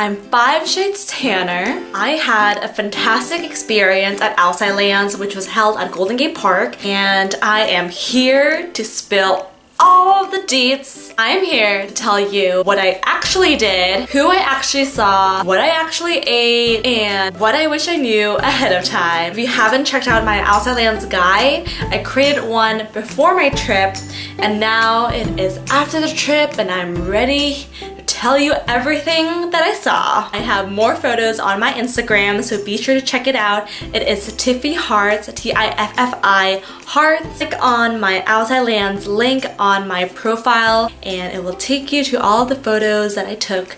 I'm 5 shades tanner. I had a fantastic experience at OUTSIDELANDS, which was held at Golden Gate Park, and I am here to spill all of the deets. I'm here to tell you what I actually did, who I actually saw, what I actually ate, and what I wish I knew ahead of time. If you haven't checked out my OUTSIDELANDS guide, I created one before my trip, and now it is after the trip, and I'm ready to tell you everything that I saw. I have more photos on my Instagram, so be sure to check it out. It is Tiffihearts, Tiffi hearts. Click on my OUTSIDELANDS link on my profile and it will take you to all the photos that I took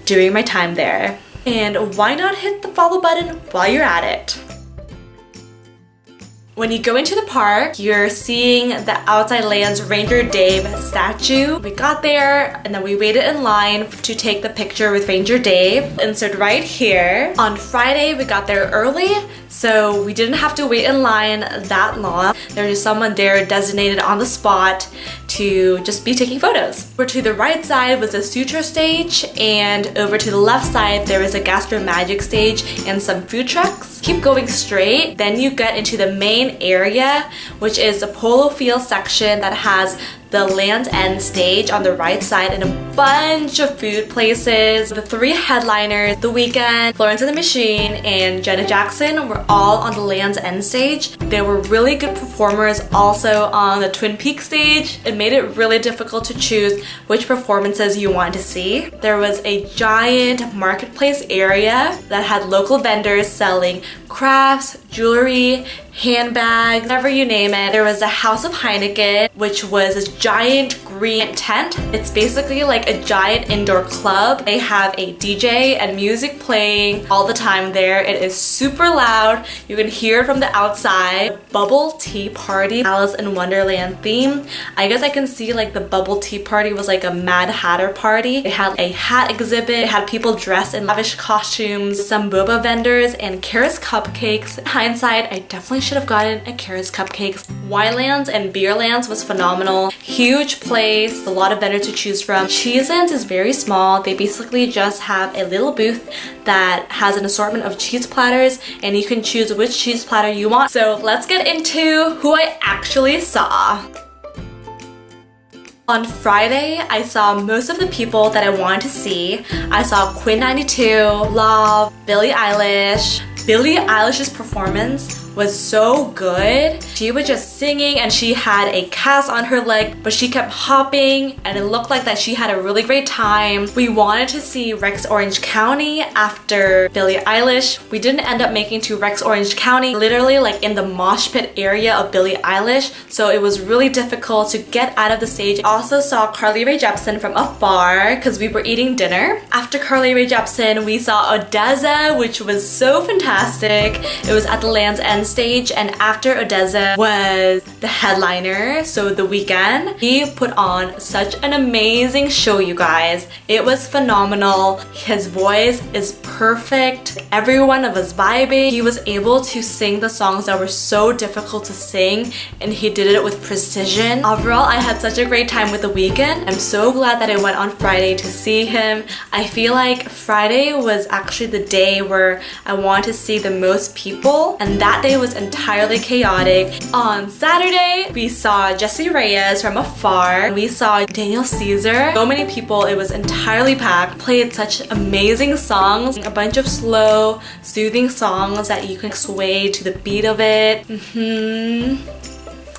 during my time there. And why not hit the follow button while you're at it? When you go into the park, you're seeing the OUTSIDELANDS Ranger Dave statue. We got there and then we waited in line to take the picture with Ranger Dave. Insert right here. On Friday, we got there early, so we didn't have to wait in line that long. There was someone there designated on the spot to just be taking photos. Over to the right side was a suture stage, and over to the left side there was a Gastromagic stage and some food trucks. Keep going straight, then you get into the main area, which is the polo field section that has the Land's End stage on the right side and a bunch of food places. The 3 headliners, The Weeknd, Florence the Machine, and Janet Jackson were all on the Land's End stage. There were really good performers also on the Twin Peaks stage. It made it really difficult to choose which performances you want to see. There was a giant marketplace area that had local vendors selling crafts, jewelry, handbags, whatever you name it. There was a House of Heineken, which was a giant green tent. It's basically like a giant indoor club. They have a DJ and music playing all the time there. It is super loud. You can hear it from the outside. Bubble tea party, Alice in Wonderland theme. I guess I can see like the bubble tea party was like a Mad Hatter party. They had a hat exhibit. It had people dressed in lavish costumes, some boba vendors, and Kara's cupcakes. In hindsight, I definitely should have gotten a Kara's cupcakes. Winelands and Beerlands was phenomenal. Huge place, a lot of vendors to choose from. Cheeselands is very small. They basically just have a little booth that has an assortment of cheese platters and you can choose which cheese platter you want. So let's get into who I actually saw. On Friday, I saw most of the people that I wanted to see. I saw Quinn XCII, LAUV, Billie Eilish. Billie Eilish's performance was so good. She was just singing and she had a cast on her leg, but she kept hopping and it looked like that she had a really great time. We wanted to see Rex Orange County after Billie Eilish. We didn't end up making to Rex Orange County, literally like in the mosh pit area of Billie Eilish, so it was really difficult to get out of the stage. I also saw Rae Jepsen from afar because we were eating dinner. After Rae Jepsen, we saw Odesza, which was so fantastic. It was at the Land's End stage, and after Odesza was the headliner, so The Weeknd. He put on such an amazing show, you guys. It was phenomenal. His voice is perfect. Everyone was vibing. He was able to sing the songs that were so difficult to sing, and he did it with precision. Overall, I had such a great time with The Weeknd. I'm so glad that I went on Friday to see him. I feel like Friday was actually the day where I wanted to see the most people, and that day was entirely chaotic. On Saturday, we saw Jessie Reyez from afar. We saw Daniel Caesar. So many people, it was entirely packed. Played such amazing songs, a bunch of slow, soothing songs that you can sway to the beat of it. It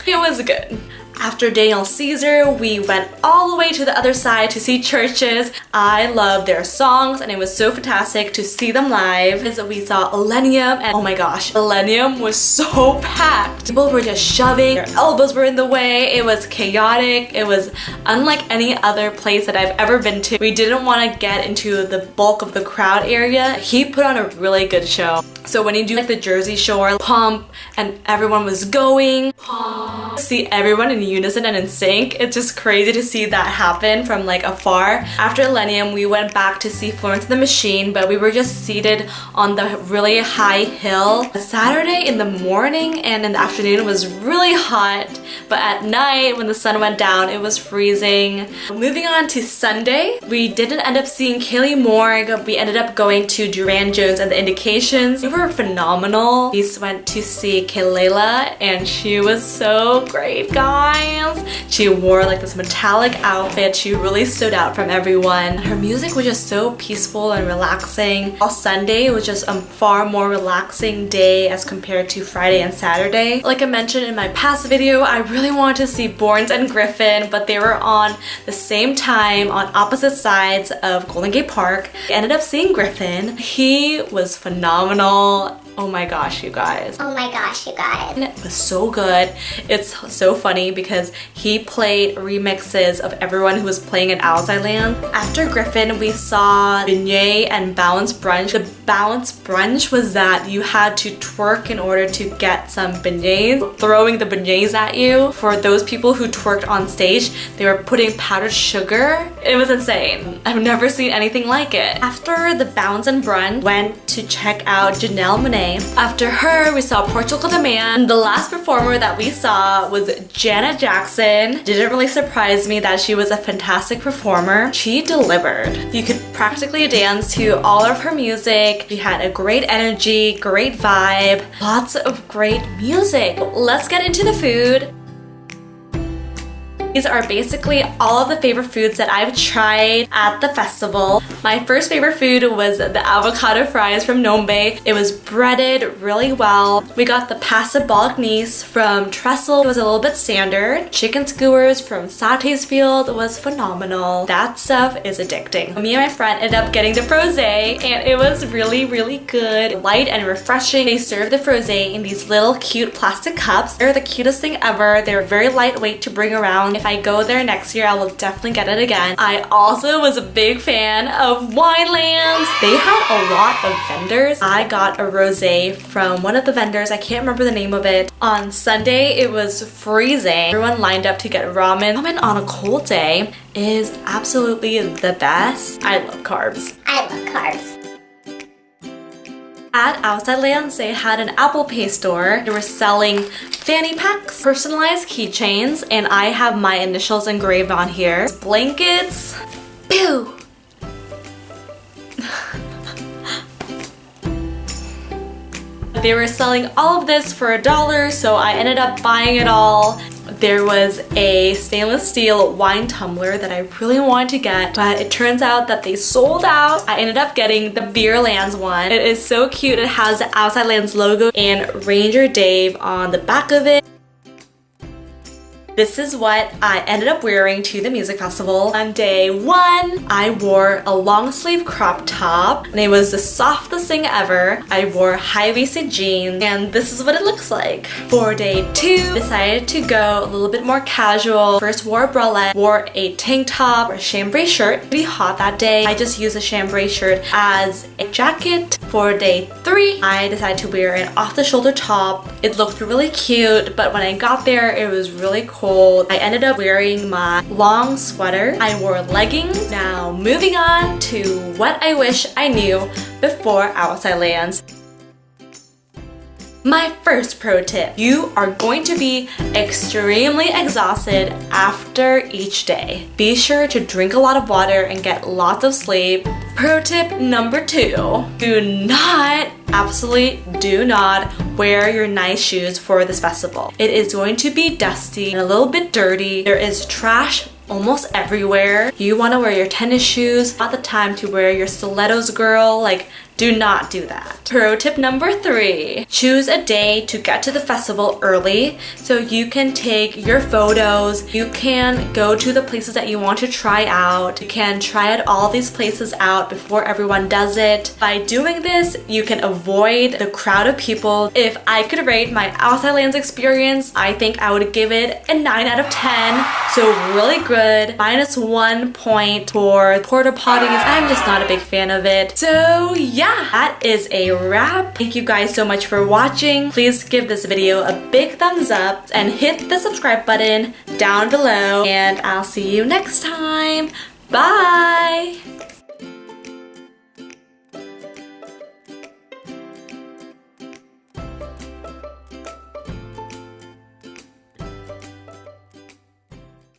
was good. After Daniel Caesar, we went all the way to the other side to see CHVRCHES. I love their songs and it was so fantastic to see them live. We saw Illennium and oh my gosh, Illennium was so packed. People were just shoving, their elbows were in the way. It was chaotic. It was unlike any other place that I've ever been to. We didn't want to get into the bulk of the crowd area. He put on a really good show. So when you do like the Jersey Shore pump and everyone was going, pump, See everyone in unison and in sync. It's just crazy to see that happen from like afar. After Illennium, we went back to see Florence the Machine, but we were just seated on the really high hill. Saturday in the morning and in the afternoon was really hot, but at night when the sun went down, it was freezing. Moving on to Sunday, we didn't end up seeing Kaylee Morgue. We ended up going to Durand Jones and the Indications. They were phenomenal. We went to see Kelela and she was so great, guys. She wore like this metallic outfit. She really stood out from everyone. Her music was just so peaceful and relaxing. All Sunday was just a far more relaxing day as compared to Friday and Saturday. Like I mentioned in my past video, I really wanted to see Borns and Gryffin, but they were on the same time on opposite sides of Golden Gate Park. I ended up seeing Gryffin. He was phenomenal. Oh my gosh, you guys. Oh my gosh, you guys. It was so good. It's so funny because he played remixes of everyone who was playing at Outside Land. After Gryffin, we saw Beignets and Balanced Brunch. The Balanced Brunch was that you had to twerk in order to get some beignets, throwing the beignets at you. For those people who twerked on stage, they were putting powdered sugar. It was insane. I've never seen anything like it. After the Balanced and Brunch, went to check out Janelle Monae. After her, we saw Portugal the Man. The last performer that we saw was Janet Jackson. Didn't really surprise me that she was a fantastic performer. She delivered. You could practically dance to all of her music. She had a great energy, great vibe, lots of great music. Let's get into the food. These are basically all of the favorite foods that I've tried at the festival. My first favorite food was the avocado fries from Nombe. It was breaded really well. We got the pasta bolognese from Trestle. It was a little bit standard. Chicken skewers from Sataysfeld was phenomenal. That stuff is addicting. Me and my friend ended up getting the frosé and it was really, really good. Light and refreshing. They serve the frosé in these little cute plastic cups. They're the cutest thing ever. They're very lightweight to bring around. If I go there next year, I will definitely get it again. I also was a big fan of Winelands. They had a lot of vendors. I got a rosé from one of the vendors. I can't remember the name of it. On Sunday, it was freezing. Everyone lined up to get ramen. Ramen on a cold day is absolutely the best. I love carbs. I love carbs. At Outside Lands, they had an Apple Pay store. They were selling fanny packs, personalized keychains, and I have my initials engraved on here. Blankets. Pew! They were selling all of this for $1, so I ended up buying it all. There was a stainless steel wine tumbler that I really wanted to get, but it turns out that they sold out. I ended up getting the Beerlands one. It is so cute. It has the Outside Lands logo and Ranger Dave on the back of it. This is what I ended up wearing to the music festival. On day one, I wore a long sleeve crop top and it was the softest thing ever. I wore high-waisted jeans and this is what it looks like. For day two, decided to go a little bit more casual. First wore a bralette, wore a tank top or a chambray shirt. Pretty hot that day. I just used a chambray shirt as a jacket. For day three, I decided to wear an off-the-shoulder top. It looked really cute, but when I got there, it was really cold. I ended up wearing my long sweater. I wore leggings. Now moving on to what I wish I knew before Outside Lands. My first pro tip, you are going to be extremely exhausted after each day. Be sure to drink a lot of water and get lots of sleep. Pro tip number 2, do not, absolutely do not wear your nice shoes for this festival. It is going to be dusty and a little bit dirty. There is trash almost everywhere. You want to wear your tennis shoes, not the time to wear your stilettos, girl. Like, do not do that. Pro tip number 3, choose a day to get to the festival early so you can take your photos. You can go to the places that you want to try out. You can try out all these places out before everyone does it. By doing this, you can avoid the crowd of people. If I could rate my Outside Lands experience, I think I would give it a 9 out of 10. So really good. -1 point for porta potties. I'm just not a big fan of it. So yeah, yeah, that is a wrap. Thank you guys so much for watching. Please give this video a big thumbs up and hit the subscribe button down below. And I'll see you next time. Bye!